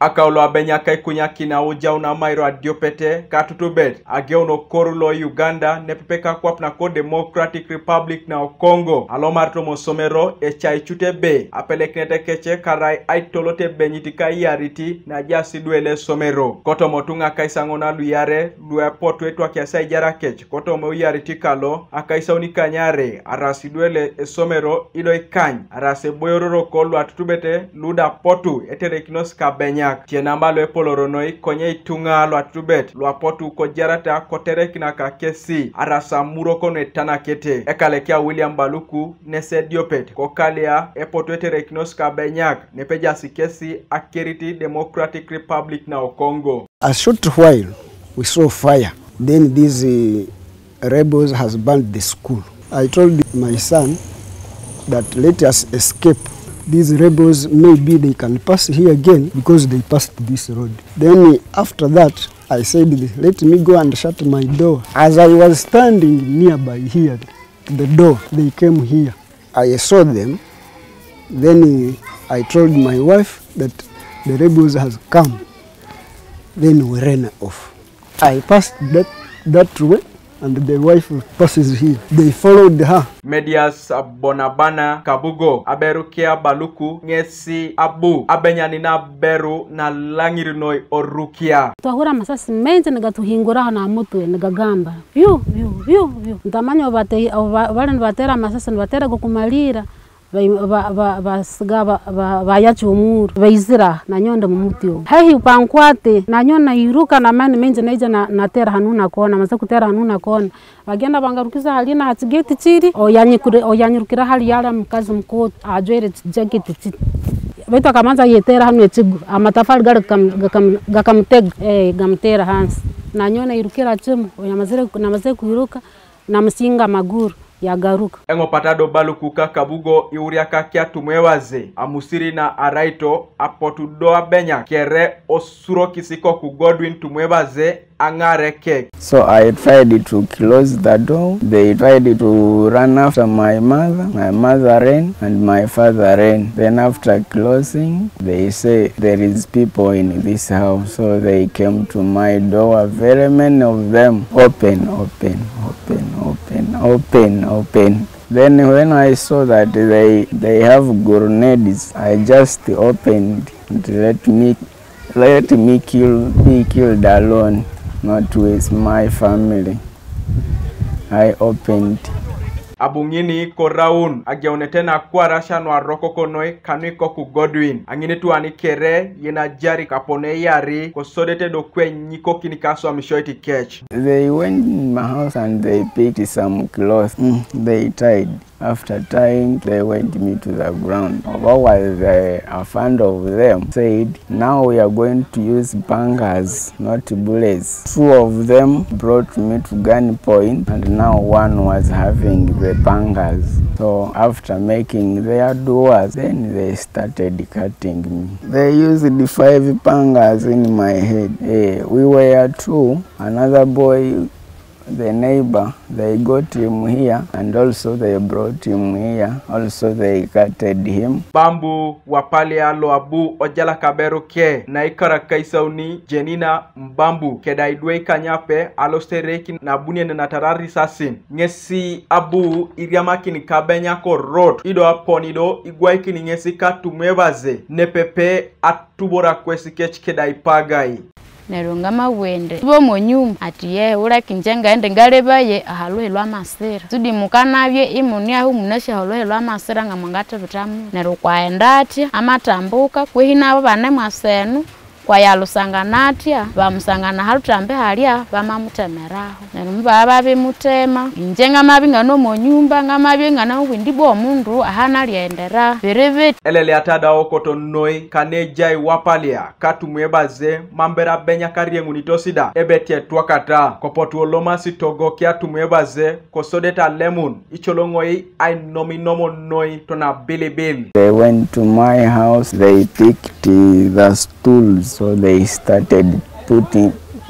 Akaulo Abenyak ikunyaki na uja una mairo adiopete katutubet ageuno korulo Uganda nepepeka kwap na ko Democratic Republic na Congo alomarto mosomero echai chute be apeleknete keche karai aitolote benyitika yariti na jasi duele somero koto motunga kaisangona luyare lue potu etu akiasa ijara kech koto mo yariti kalo akaisa unikanyare arasi duele somero ilo ikany arase boyororo kolu atutubete luda potu eterekinos Abenyak tienamba lo epoloronoi konye itunga lo atubet lo Apotu ko jarata koterekina ka kesi arasa muro kono etana kete ekalekia William Baluku nese diopet ko kalia Apotu eterekinos Abenyak nepeja sikesi Akeriti Democratic Republic na Congo. A short while we saw fire, then these rebels has burned the school. I told my son that let us escape. These rebels, maybe they can pass here again because they passed this road. Then after that, I said, let me go and shut my door. As I was standing nearby here, the door, they came here. I saw them. Then I told my wife that the rebels has come. Then we ran off. I passed that way. And the wife passes here. They followed her. Medias Bonabana Kabugo Aberukia Baluku ngesi Abu Abenyani na beru na langirinoi orukia. Tuhura masasi menze negatuhingura na mutu negagamba. Vyu. Ntamanyo batera masasi batera gukumalira. Vayachi umuru vaizira na nyonda mumutio hehi upankwate na nyona iruka na mani menje naija na tera hanuna kona masaku tera hanuna kona bagenda bangarukiza halina hatigeti chiri oyanyirukira hali yala mkazi mko ajwere jacket chiri beto akamanza yetera hanu echigu amatafari gakamteg gamtera hans na nyona irukira chimu oyamazire kuiruka na msinga maguru ya garuka. Engo patado Baluku Kabugo iuria kakia tumwewaze amusiri na araito Apotu do Abenyak kere osuro kisiko ku Godwin tumwewaze angare kek. So I tried to close the door. They tried to run after my mother ran and my father ran. Then after closing, they say there is people in this house. So they came to my door, very many of them, open. Then when I saw that they have grenades, I just opened and let me killed alone, not with my family. I opened. Abungini koraun agyaunetena kwa rasha no aroko konoi kaniko ku Godwin angine tu anikere yena jari kapone yari kosodete do kwe nyiko kinikaso amishoiti catch. They went in my house and they picked some clothes. They tied. After tying, they went me to the ground. What was a friend of them said, now we are going to use bangers, not bullets. Two of them brought me to gunpoint, and now one was having the bangers. So after making their doors, then they started cutting me. They used the 5 bangers in my head. We were 2, another boy, the neighbor, they got him here and also they brought him here. Also they cutted him. Bambu wapale alo abu ojala kaberu ke na ikara kaisauni jenina mbambu keda idwe kanyape alostereki na bunye na tarari sasin. Ngesi abu iriamaki ni Kabenyako road. Ido aponido igwaiki ni ngesi katumwebaze nepepe atubora kwesi kech keda ipagai. Nerungama wende bo monyum atiye ura kinjenga ende ngarebaye ahaluhelwa masera tudi mukanavye imuni ahu munasha haluhelwa masera ngamangata bitamu nerukwaendati amatambuka kwehina abo bane mwasenu kwa yalusanganatya bamusangana halutambe halia bamamutemeraho nerumba ababe mutema injenga mabinga no monyumba ngamabinga na windibo omundu ahana liendera bereve elele atada okoto noi kanejai wapalia katumwebaze mambera benya kariengu nitosida ebetie twakata kopotu oloma sitogo kia tumwebaze kosodeta lemon icholongoi ai nominomo noi tona bilibili. They went to my house, they picked the stools. So they started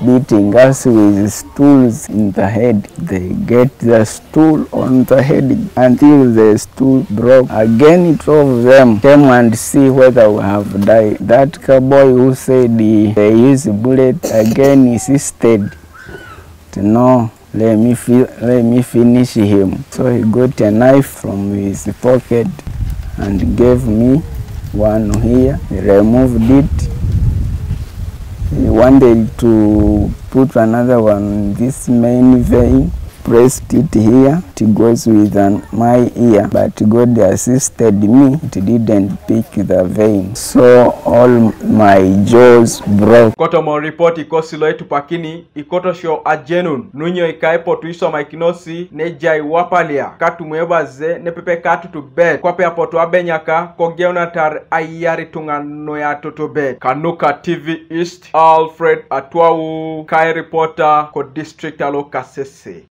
beating us with stools in the head. They get the stool on the head until the stool broke. Again 12 of them came and see whether we have died. That cowboy who said they use bullet again insisted to no, let me finish him. So he got a knife from his pocket and gave me one here. He removed it. He wanted to put another one in this main vein, pressed it here. It goes with my ear, but God assisted me. It didn't pick the vein, so all my jaws broke. Koto mo report ikosilo etu pakini ikoto sho ajenun nunyo ikaipo tuiso maikinosi nejai wapalia katu mwebaze nepepe katu tu bed kwape Apotu Abenyaka kogeona tar ayari tungano ya toto bed. Kanuka TV East, Alfred Atwau, Kai reporter ko district alo Kasese.